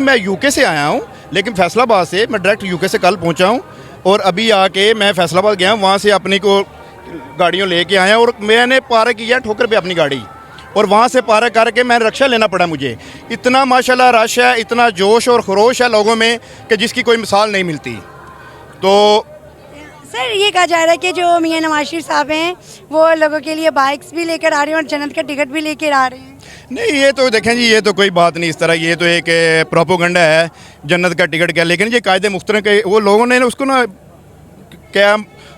मैं यूके से आया हूँ, लेकिन फैसलाबाद से मैं डायरेक्ट यूके से कल पहुँचा हूँ और अभी आके मैं फैसलाबाद गया, वहाँ से अपनी को गाड़ियों लेके आया और मैंने पार्क किया ठोकर पे अपनी गाड़ी और वहाँ से पार्क करके मैंने रक्षा लेना पड़ा मुझे। इतना माशाल्लाह रश है, इतना जोश और खरोश है लोगों में कि जिसकी कोई मिसाल नहीं मिलती। तो सर ये कहा जा रहा है कि जो मियां नवाज शरीफ साहब हैं वो लोगों के लिए बाइक्स भी लेकर आ रहे हैं और जन्नत का टिकट भी लेकर आ रहे हैं। नहीं, ये तो देखें जी, ये तो कोई बात नहीं इस तरह, ये तो एक प्रोपोगंडा है जन्नत का टिकट क्या। लेकिन ये कायदे मुख्तलिफ के वो लोगों ने उसको ना क्या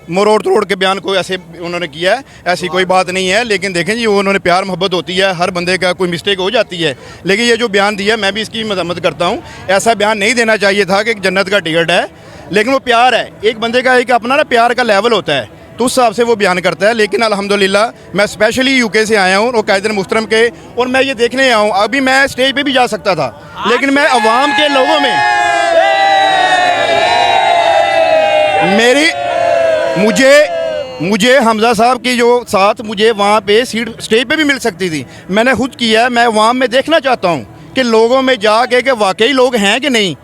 मरोड़ तोड़ के बयान को ऐसे उन्होंने किया है, ऐसी कोई बात नहीं है। लेकिन देखें जी, वो उन्होंने प्यार मोहब्बत होती है, हर बंदे का कोई मिस्टेक हो जाती है। लेकिन ये जो बयान दिया मैं भी इसकी मजम्मत करता हूँ, ऐसा बयान नहीं देना चाहिए था कि जन्नत का टिकट है। लेकिन वो प्यार है, एक बंदे का एक अपना ना प्यार का लेवल होता है, तो उस हिसाब से वो बयान करता है। लेकिन अल्हम्दुलिल्लाह मैं स्पेशली यूके से आया हूँ और कायदे मुहतरम के, और मैं ये देखने आया हूँ। अभी मैं स्टेज पे भी जा सकता था, लेकिन मैं अवाम के लोगों में मुझे हमजा साहब की जो साथ मुझे वहाँ पे सीट स्टेज पे भी मिल सकती थी। मैंने खुद किया है, मैं अवाम में देखना चाहता हूँ कि लोगों में जाके कि वाकई लोग हैं कि नहीं।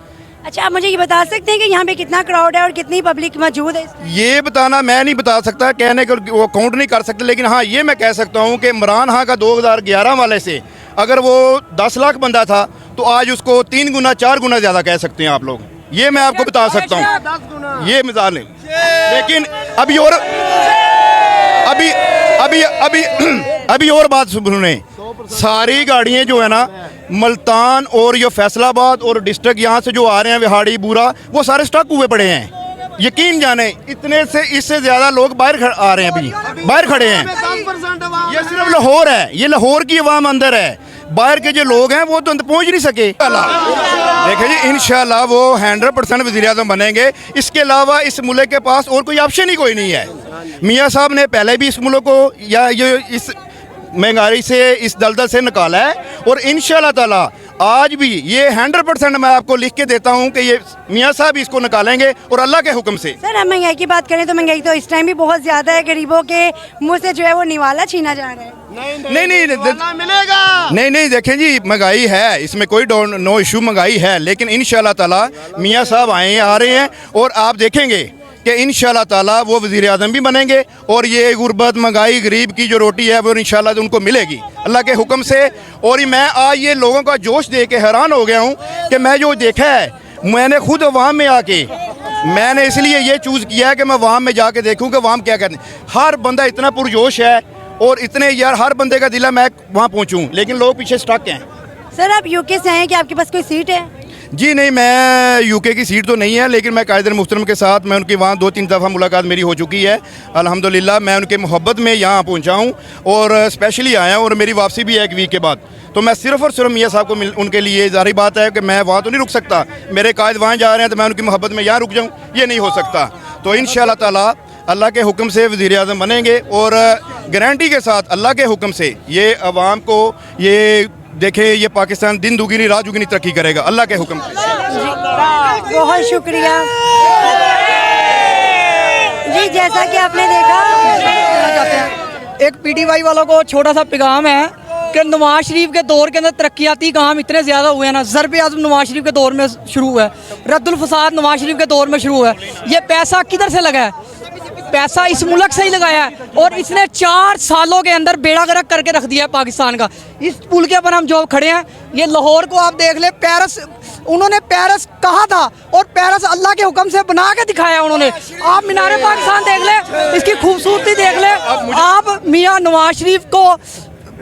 अच्छा, आप मुझे ये बता सकते हैं कि यहाँ पे कितना क्राउड है और कितनी पब्लिक मौजूद है? ये बताना मैं नहीं बता सकता, कहने को वो काउंट नहीं कर सकते। लेकिन हाँ, ये मैं कह सकता हूँ कि इमरान खान का 2011 वाले से अगर वो 10 लाख बंदा था तो आज उसको 3 गुना 4 गुना ज़्यादा कह सकते हैं आप लोग। ये मैं आपको बता सकता हूँ, ये मिसाल है। लेकिन अभी और अभी और बात सुने, सारी गाड़ियाँ जो है ना मुल्तान और ये फैसलाबाद और डिस्ट्रिक्ट यहाँ से जो आ रहे हैं, विहाड़ी बूरा, वो सारे स्टक हुए पड़े हैं। यकीन जाने इतने से इससे ज़्यादा लोग बाहर आ रहे हैं, अभी बाहर खड़े हैं। ये सिर्फ लाहौर है, ये लाहौर की अवाम अंदर है, बाहर के जो लोग हैं वो तो अंदर पहुँच नहीं सके। देखिए जी, इंशाल्लाह वो 100% वज़ीर-ए-आज़म बनेंगे। इसके अलावा इस मुल्क के पास और कोई ऑप्शन ही कोई नहीं है। मियाँ साहब ने पहले भी इस मुल्क को या ये इस महंगाई से, इस दलदल से निकाला है और इंशाल्लाह ताला आज भी ये 100% मैं आपको लिख के देता हूँ कि ये मियाँ साहब इसको निकालेंगे और अल्लाह के हुक्म से। सर, हम महंगाई की बात करें तो महंगाई तो इस टाइम भी बहुत ज़्यादा है, गरीबों के मुँह से जो है वो निवाला छीना जा रहा है। नहीं मिलेगा। नहीं, देखें जी, महंगाई है, इसमें कोई नो इशू, महंगाई है। लेकिन इंशाल्लाह ताला मियाँ साहब आ रहे हैं और आप देखेंगे कि इंशाल्लाह ताला वो वज़ीर आज़म भी बनेंगे और ये गुर्बत, महंगाई, गरीब की जो रोटी है वो इंशाल्लाह उनको मिलेगी अल्लाह के हुक्म से। और मैं आज ये लोगों का जोश देख के हैरान हो गया हूँ कि मैं जो देखा है, मैंने खुद अवाम में आके, मैंने इसलिए ये चूज़ किया है कि मैं अवाम में जाके देखूँ कि अवाम क्या कहते हैं। हर बंदा इतना पुरजोश है और इतने यार हर बंदे का दिल है मैं वहाँ पहुँचूँ, लेकिन लोग पीछे स्टक हैं। सर, आप यूके से आए कि आपके पास कोई सीट है? जी नहीं, मैं यूके की सीट तो नहीं है, लेकिन मैं कायदे मुहतरम के साथ मैं उनकी वहाँ 2-3 दफ़ा मुलाकात मेरी हो चुकी है। अल्हम्दुलिल्लाह मैं उनके मोहब्बत में यहाँ पहुँचा हूँ और स्पेशली आया हूँ और मेरी वापसी भी है 1 वीक के बाद। तो मैं सिर्फ़ और सिर्फ मियाँ साहब को उनके लिए ज़ाहिर बात है कि मैं वहाँ तो नहीं रुक सकता, मेरे कायद वहाँ जा रहे हैं तो मैं उनकी मोहब्बत में यहाँ रुक जाऊँ, ये नहीं हो सकता। तो इंशाअल्लाह ताला अल्लाह के हुक्म से वज़ीर आज़म बनेंगे और गारंटी के साथ अल्लाह के हुक्म से ये अवाम को ये देखे, ये पाकिस्तान दिन दुगनी रात दुगनी तरक्की करेगा अल्लाह के हुक्म से। बहुत शुक्रिया जी। जैसा कि आपने देखा, एक पीटीवाई वालों को छोटा सा पैगाम है कि नवाज शरीफ के दौर के अंदर तरक्याती काम इतने ज़्यादा हुए हैं ना, ज़रब आज़म नवाज शरीफ के दौर में शुरू हुआ है, रद्दुल फसाद नवाज शरीफ के दौर में शुरू हुआ है। ये पैसा किधर से लगा है? पैसा इस मुल्क से ही लगाया है और इसने 4 सालों के अंदर बेड़ा गर्क करके रख दिया है पाकिस्तान का। इस पुल के ऊपर हम जो खड़े हैं, ये लाहौर को आप देख ले, पेरिस, उन्होंने पेरिस कहा था और पेरिस अल्लाह के हुक्म से बना के दिखाया उन्होंने। आप मीनार पाकिस्तान देख ले, इसकी खूबसूरती देख ले। आप मियाँ नवाज शरीफ को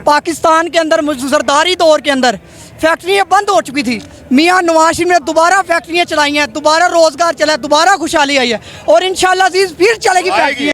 पाकिस्तान के अंदर जरदारी दौर के अंदर फैक्ट्रियाँ बंद हो चुकी थी, मियाँ नवाज शरीफ ने दोबारा फैक्ट्रियाँ चलाई हैं, दोबारा रोज़गार चला है, दोबारा खुशहाली आई है और इंशाअल्लाह अज़ीज़ फिर चलेगी फैक्ट्री।